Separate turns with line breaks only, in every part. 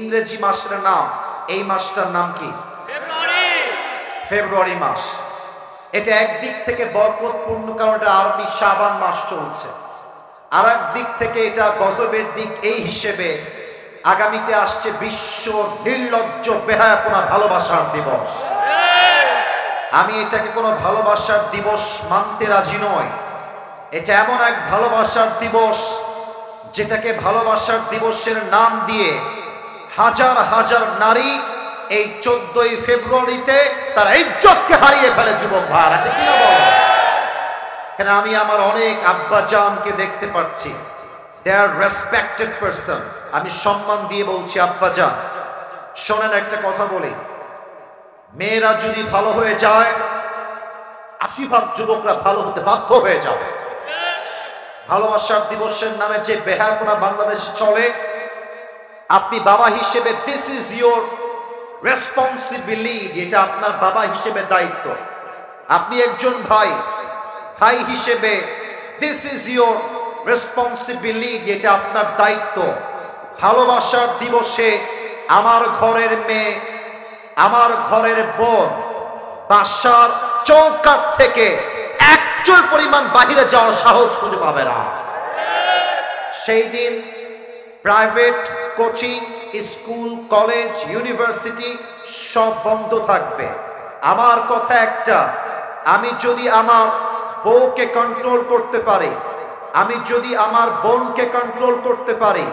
ইংরেজি মাসের নাম, এই মাসটার নাম কি? ফেব্রুয়ারি মাস। এটা একদিক থেকে বরকতপূর্ণ, কারণ এটা আরবি শাবান মাস চলছে। আর এক দিক থেকে এটা গজবের দিক, এই হিসেবে আগামীতে আসছে বিশ্ব নির্লজ্জ বেহায়াপনা ভালোবাসার দিবস। আমি এটাকে কোনো ভালোবাসার দিবস মানতে রাজি নই। এটা এমন এক ভালোবাসার দিবস যেটাকে ভালোবাসার দিবসের নাম দিয়ে হাজার হাজার নারী এই 14ই ফেব্রুয়ারিতে তার ইজ্জতকে হারিয়ে ফেলে। যুবক ভাই আছে কিনা বলো? কেন আমি আমার অনেক আব্বাজানকে দেখতে পাচ্ছি, দে আর রেসপেক্টেড পারসন। আমি সম্মান দিয়ে বলছি আব্বাজান, শোনেন একটা কথা বলি, মেয়েরা যদি ভালো হয়ে যায় 80% যুবকরা ভালো হতে বাধ্য হয়ে যাবে। ভালোবাসার দিবসের নামে যে বেহায়াপনা বাংলাদেশে চলে, আপনি বাবা হিসেবে দিস ইজ ইয়োর রেসপন্সিবিলিটি, এটা আপনার বাবা হিসেবে দায়িত্ব। আপনি একজন ভাই, ভাই হিসেবে দিস ইজ ইয়োর রেসপন্সিবিলিটি, এটা আপনার দায়িত্ব। ভালোবাসার দিবসে আমার ঘরের মেয়ে, আমার ঘরের বোন বাসার চৌকাঠ থেকে একচুল পরিমাণ বাহিরে যাওয়ার সাহস খুঁজে পাবে না। সেই দিন private, coaching, school, college, university সব বন্ধ থাকবে। আমার কথা একটা, আমি যদি আমার বউকে কন্ট্রোল করতে পারি, আমি যদি আমার বোনকে কন্ট্রোল করতে পারি,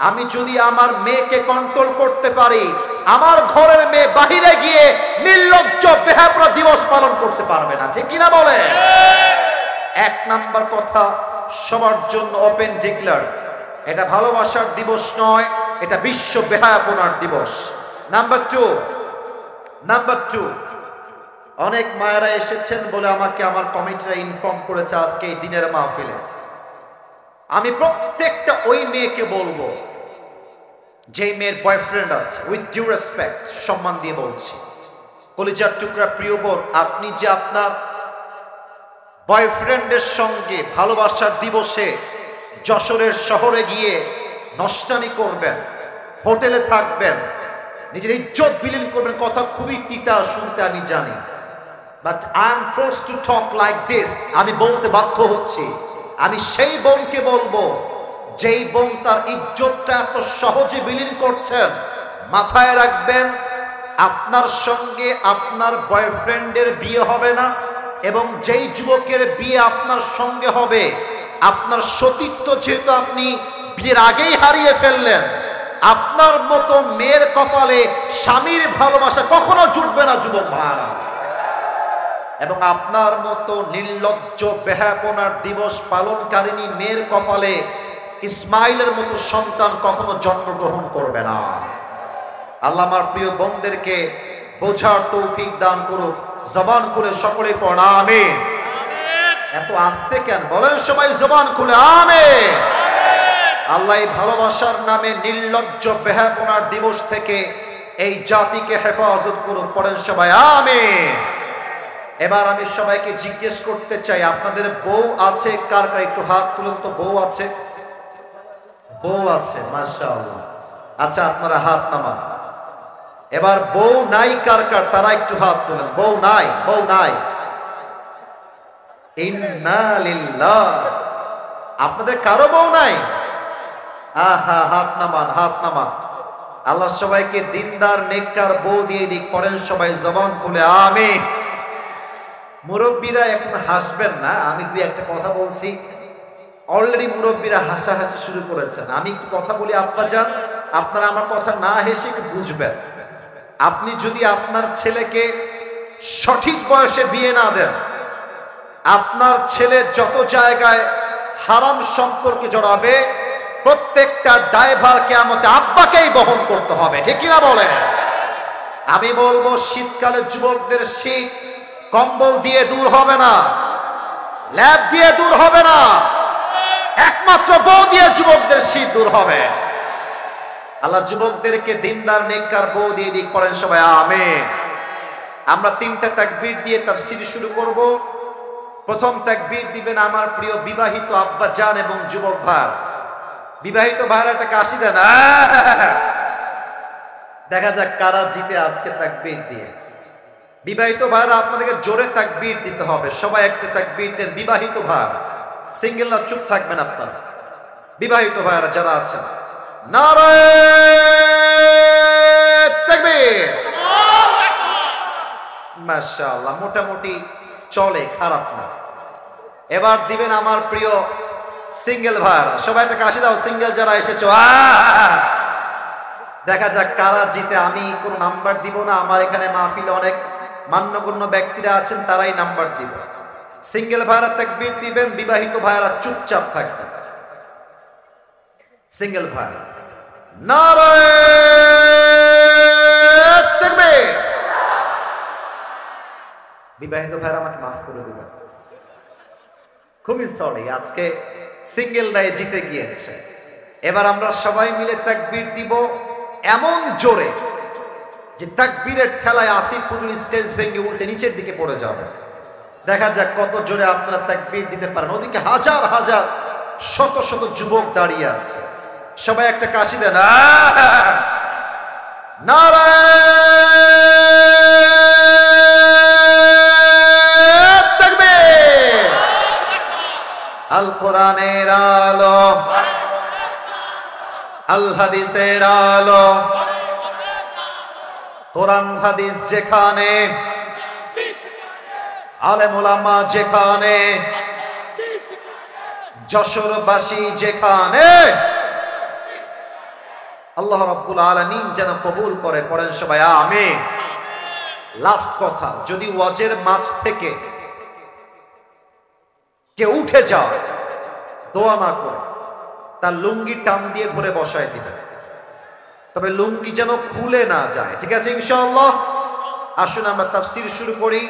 আমি যদি আমার মেয়েকে কন্ট্রোল করতে পারি, আমার ঘরের মেয়ে বাহিরে গিয়ে নির্লজ্জ বেহায়াপনা দিবস পালন করতে পারবে না। ঠিক কিনা বলে? এক নাম্বার কথা সবার জন্য ওপেন ডিক্লেয়ার, এটা ভালোবাসার দিবস নয়, এটা বিশ্ব বেহায়াপনার দিবস। নাম্বার টু, অনেক মায়েরা এসেছেন বলে আমাকে আমার কমিটিরা ইনফর্ম করেছে আজকে এই দিনের মাহফিলে। আমি প্রত্যেকটা ওই মেয়েকে বলবো যে মেয়ের বয়ফ্রেন্ড আছে, উইথ ডিউ রেসপেক্ট, সম্মান দিয়ে বলছি, কলিজার টুকরা প্রিয় বোন, আপনি যে আপনার বয়ফ্রেন্ডের সঙ্গে ভালোবাসার দিবসে যশোরের শহরে গিয়ে নষ্টামি করবেন, হোটেলে থাকবেন, নিজের ইজ্জত বিলীন করবেন, কথা খুবই তিতা শুনতে আমি জানি, but I am forced to talk like this. আমি বলতে বাধ্য হচ্ছি। আমি সেই বোনকে বলবো যেই বোন তার ইজ্জতটা এত সহজে বিলীন করছেন, মাথায় রাখবেন আপনার সঙ্গে আপনার বয়ফ্রেন্ডের বিয়ে হবে না, এবং যেই যুবকের বিয়ে আপনার সঙ্গে হবে, আপনার সতীত্ব যেহেতু আপনি বিয়ের আগেই হারিয়ে ফেললেন, আপনার মতো মেয়ের কপালে স্বামীর ভালোবাসা কখনো জুটবে না যুবক ভাইরা। এবং আপনার মতো নির্লজ্জ বেহায়াপনার দিবস পালনকারিণী মেয়ের কপালে ইসমাইলের মতো সন্তান কখনো জন্মগ্রহণ করবে না। আল্লাহ আমার প্রিয় বোনদেরকে বোঝার তৌফিক দান করুক। জবান খুলে সকলে পড়া আমিন। এত আস্তে কেন বলেন সবাই? জবান খুলে আমিন। আল্লাহ এই ভালোবাসার নামে নির্লজ্জ বেহায়াপনার দিবস থেকে এই জাতিকে হেফাজত করুক। পড়েন সবাই আমিন। এবার আমি সবাইকে জিজ্ঞেস করতে চাই, আপনাদের বউ আছে কার কার? একটু হাত তুলুন তো। বউ আছে? বউ আছে, মাশাআল্লাহ। আচ্ছা, আপনারা হাত নামান। এবার বউ নাই কার কার? তারা একটু হাত তুলেন। বউ নাই, বউ নাই। ইন্না লিল্লাহ। আপনাদের কারো বউ নাই? আহা, হাত নামান, হাত নামান। আল্লাহ সবাইকে দিনদার নেককার বউ দিয়ে দিক। পড়েন সবাই জবান খুলে আমিন। মুরব্বীরা এখন হাসবেন না, আমি দুই একটা কথা বলছি। অলরেডি মুরব্বীরা হাসাহাসি শুরু করেছেন। আমি একটু কথা বলি আব্বাজান, আপনারা আমার কথা না হেসে একটু বুঝবেন। আপনি যদি আপনার ছেলেকে সঠিক বয়সে বিয়ে না দেন, আপনার ছেলে যত জায়গায় হারাম সম্পর্কে জড়াবে, প্রত্যেকটা দায়ভার কিয়ামতে আব্বাকেই বহন করতে হবে। ঠিক কিনা বলেন? আমি বলবো শীতকালে যুবকদের শীত কম্বল দিয়ে দূর হবে না, ল্যাব দিয়ে দূর হবে না, একমাত্র বউ দিয়ে যুবকদের শীত দূর হবে। আল্লাহ যুবকদেরকে দিনদার নেককার বউ দিয়ে দিক। পড়েন সবাই আমিন। আমরা তিনটা তাকবীর দিয়ে তাফসীর শুরু করব। প্রথম তাকবীর দিবেন আমার প্রিয় বিবাহিত আব্বা জান এবং যুবক ভাই। বিবাহিত ভাইরা একটা কাশি দেন। দেখা যাক কারা জিতে আজকে তাকবীর দিয়ে। বিবাহিত ভাইরা আপনাদেরকে জোরে তাকবীর দিতে হবে, সবাই একটা তাকবীর দেন। বিবাহিত ভাইরা, সিঙ্গেলরা চুপ থাকবেন আপনারা। বিবাহিত ভাইরা যারা আছেন, নারায়ে তাকবীর। মাশাআল্লাহ, মোটামুটি চলে, খারাপ না। এবার দিবেন আমার প্রিয় সিঙ্গেল ভাইরা, সবাই একটা কাশি দাও। সিঙ্গেল যারা এসেছো, দেখা যাক কারা জিতে। আমি কোনো নাম্বার দিব না, আমার এখানে মাহফিলে অনেক মান্যগণ্য ব্যক্তিরা আছেন, তারাই নাম্বার দিব। সিঙ্গেল ভাইরা তাকবীর দিবেন, বিবাহিত ভাইরা চুপচাপ থাকবেন। সিঙ্গেল ভাইরা, নারায়ে তাকবীর। বিবাহিত ভাইরা আমাকে মাফ করে দিবেন, খুবই সরি, আজকে সিঙ্গেলরাই জিতে গিয়েছে। এবার আমরা সবাই মিলে তাকবীর দিব এমন জোরে যে তাকবীরের ঠেলায় আসিফ হুজুর স্টেজ ভেঙে উল্টে নিচের দিকে পড়ে যাবে। দেখা যাক কত জোরে আপনারা তাকবীর দিতে পারেন। ওদিকে হাজার হাজার শত শত যুবক দাঁড়িয়ে আছে, সবাই একটা কাশি দেন। নারায়ে তাকবীর। আল কোরআনের আলো, আল হাদিসের আলো, কোরআন হাদিস যেখানে, আলেম ওলামা যেখানে, যশোরবাসী যেখানে, আল্লাহ রাব্বুল আলামিন যেন কবুল করে। পড়েন সবাই আমিন। লাস্ট কথা, যদি ওয়াজের মাঝ থেকে কেউ উঠে যায় দোয়া না করে, তার লুঙ্গি টান দিয়ে ধরে বসায় দিবে, তবে লুঙ্গি যেন খুলে না যায়। ঠিক আছে ইনশাআল্লাহ? আসুন আমরা তাফসীর শুরু করি।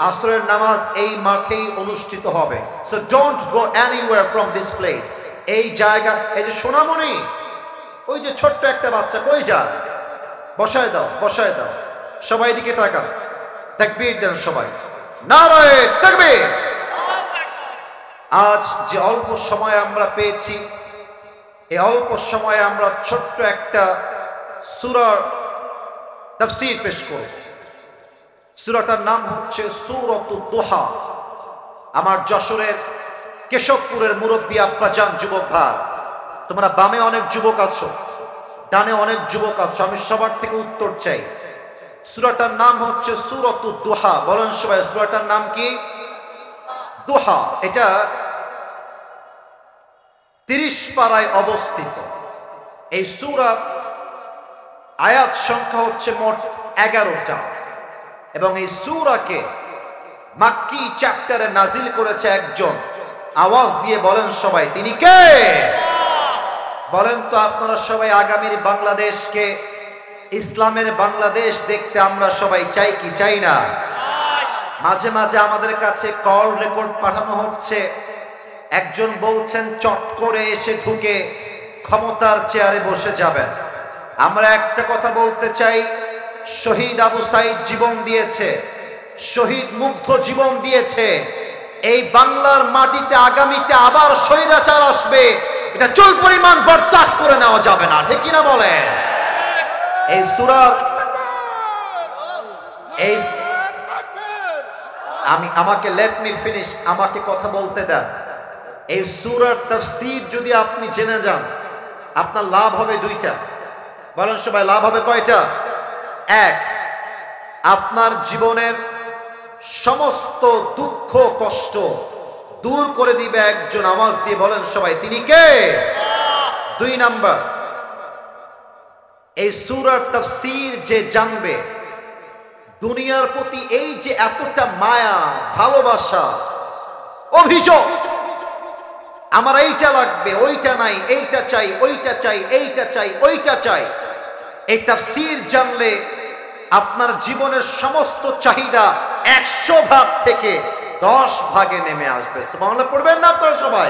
আসরের নামাজ এই মাঠেই অনুষ্ঠিত হবে। So don't go anywhere from this place. এই জায়গা, এই যে সোনামণি, ওই যে ছোট্ট একটা বাচ্চা, কই যায়? বসায় দাও, বসায় দাও। সবাই দিকে তাকান, তাকবীর দেন সবাই। নারায়ে তাকবীর। আজ যে অল্প সময় আমরা পেয়েছি, এই অল্প সময়ে আমরা ছোট্ট একটা সূরার তাফসীর পেশ করব। সূরাটার নাম হচ্ছে সূরাতুদ দুহা। আমার যশোরের কেশবপুরের মুরব্বী আব্বাজান, যুবক ভাই, তোমরা বামে অনেক যুবক আছো, ডানে অনেক যুবক আছো, আমি সবার থেকে উত্তর চাই। সূরাটার নাম হচ্ছে সূরাতুদ দুহা। বলেন সবাই, সূরাটার নাম কি? দুহা। এটা 30 পারায় অবস্থিত। এই সূরা আয়াত সংখ্যা হচ্ছে মোট 11টা, এবং এই সূরাকে মাক্কি চ্যাপ্টারে নাজিল করেছে একজন। আওয়াজ দিয়ে বলেন সবাই, তিনি কে? বলেন তো আপনারা সবাই, আগামীর বাংলাদেশকে ইসলামের বাংলাদেশ দেখতে আমরা সবাই চাই কি চাই না? মাঝে মাঝে আমাদের কাছে কল রেকর্ড পাঠানো হচ্ছে, একজন বলছেন চট করে এসে ঢুকে ক্ষমতার চেয়ারে বসে যাবেন। আমরা একটা কথা বলতে চাই, শহীদ আবু সাইদ জীবন দিয়েছে, শহীদ মুগ্ধ জীবন দিয়েছে। এই বাংলার মাটিতে আগামীতে আবার স্বৈরাচার আসবে, এটা চুল পরিমাণ বরদাস্ত করে নেওয়া যাবে না। ঠিক কিনা বলেন? এই সূরার এই আমাকে লেট মি ফিনিশ, আমাকে কথা বলতে দেন। এই সূরার তাফসীর যদি আপনি জেনে যান, আপনার লাভ হবে দুইটা। বলেন সবাই, লাভ হবে কয়টা? এক, আপনার জীবনের সমস্ত দুঃখ কষ্ট দূর করে দিবে একজন। আওয়াজ দিয়ে বলেন সবাই, তিনি কে? 2 নাম্বার, এই সূরার তাফসীর যে জানবে, দুনিয়ার প্রতি এই যে এতটা মায়া, ভালোবাসা, অভিযোগ, আমার এইটা লাগবে, ওইটা নাই, এইটা চাই, ওইটা চাই, এইটা চাই, ওইটা চাই, এই তাফসীর জানলে আপনার জীবনের সমস্ত চাহিদা 100 ভাগ থেকে 10 ভাগে নেমে আসবে। সুবহানাল্লাহ পড়বেন না আপনারা সবাই?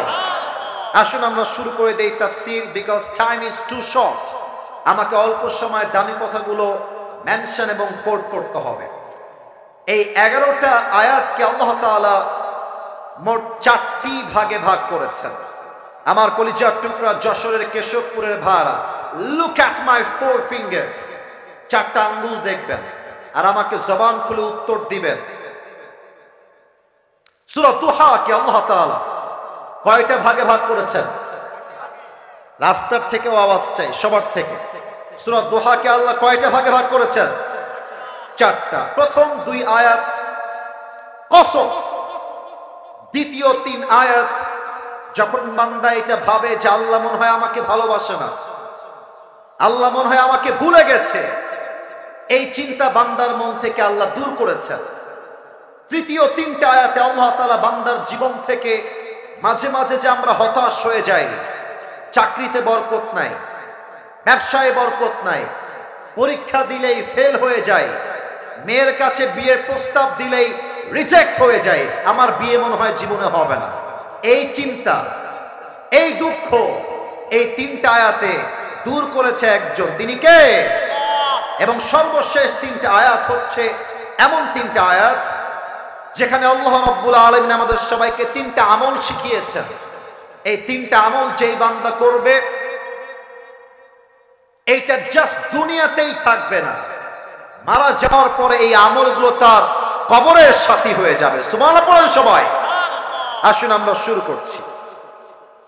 আসুন আমরা শুরু করে দেই তাফসীর, because time is too short. আমাকে অল্প সময় দামি কথাগুলো মেনশন এবং কোট করতে হবে। এই 11টা আয়াতকে আল্লাহ তাআলা মোট 4টি ভাগে ভাগ করেছেন। আমার কলিজার টুকরা যশোরের কেশবপুরের ভাড়া, লুক অ্যাট মাই 4 ফিঙ্গার্স। 4টা আঙ্গুল দেখবেন আর আমাকে জবান খুলে উত্তর দিবেন। সূরা দুহা কে আল্লাহ তাআলা কয়টা ভাগে ভাগ করেছেন? রাস্তার থেকেও আওয়াজ চাই, সবার থেকে। সূরা দুহা কে আল্লাহ কয়টা ভাগে ভাগ করেছেন? 4টা। প্রথম 2 আয়াত কসম, দ্বিতীয় 3 আয়াত যখন বান্দা এটা ভাবে যে আল্লাহ মনে হয় আমাকে ভালোবাসে না, আল্লাহ মনে হয় আমাকে ভুলে গেছে, এই চিন্তা বান্দার মন থেকে আল্লাহ দূর করেছেন। তৃতীয় 3টা আয়াতে আল্লাহ তাআলা বান্দার জীবন থেকে মাঝে মাঝে যে আমরা হতাশ হয়ে যাই, চাকরিতে বরকত নাই, ব্যবসায় বরকত নাই, পরীক্ষা দিলেই ফেল হয়ে যায়, মেয়ের কাছে বিয়ের প্রস্তাব দিলেই রিজেক্ট হয়ে যায়, আমার বিয়ে মনে হয় জীবনে হবে না, এই চিন্তা, এই দুঃখ, এই 3টা আয়াতে দূর করেছে একজন, তিনি কে? এবং সর্বশেষ 3টা আয়াত হচ্ছে এমন 3টা আয়াত যেখানে আল্লাহ রাব্বুল আলামিন আমাদের সবাইকে 3টা আমল শিখিয়েছেন। এই 3টা আমল যেই বান্দা করবে, এইটা জাস্ট দুনিয়াতেই থাকবে না, মারা যাওয়ার পরে এই আমলগুলো তার কবরের সাথী হয়ে যাবে। সুবহানাল্লাহ পড়েন সবাই। আসুন আমরা শুরু করছি।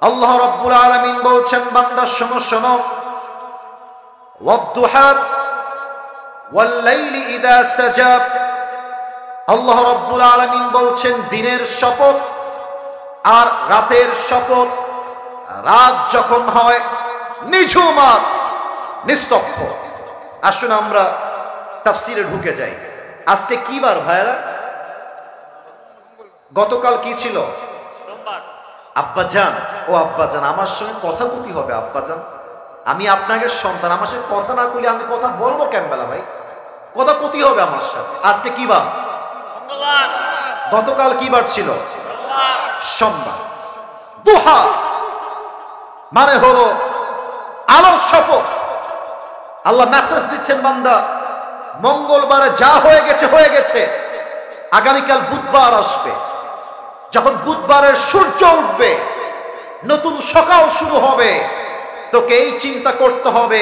আল্লাহ রাব্বুল আলামিন বলছেন, বান্দা শোনো শোনো, ওয়াদ-দুহা ওয়াল-লাইলি ইযা সাজা। আল্লাহ রাব্বুল আলামিন বলছেন দিনের শপথ আর রাতের শপথ। রাত যখন হয় নিঝুম আর নিস্তব্ধ। আসুন আমরা তাফসীরে ঢুকে যাই। আজকে কি বার ভাইরা? গতকাল কি ছিল? আব্বাজান। ও আব্বাজান, আমার সঙ্গে কথা কতি হবে আব্বাজান? আমি আপনাকে সন্তান, আমার সাথে কথা না কইলে আমি কথা বলবো কেন বেলা ভাই? কথা কতি হবে আমার সাথে? আজকে কি বার? গতকাল কি বার ছিল? সোমবার। দুহা মানে হলো আলোর শপথ। আল্লাহ মেসেজ দিচ্ছেন, বান্দা মঙ্গলবারে যা হয়ে গেছে হয়ে গেছে, আগামীকাল বুধবার আসবে, যখন বুধবারের সূর্য উঠবে, নতুন সকাল শুরু হবে, তোকে এই চিন্তা করতে হবে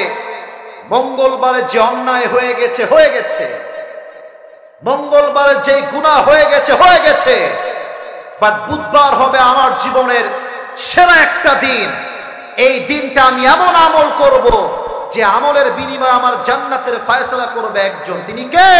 মঙ্গলবারে যে অন্যায় হয়ে গেছে হয়ে গেছে, মঙ্গলবারে যে গুনাহ হয়ে গেছে হয়ে গেছে, বাট বুধবার হবে আমার জীবনের সেরা একটা দিন। এই দিনটা আমি এমন আমল করব যে আমলের বিনিময়ে আমার জান্নাতের ফয়সালা করবে একজন, তিনি কে?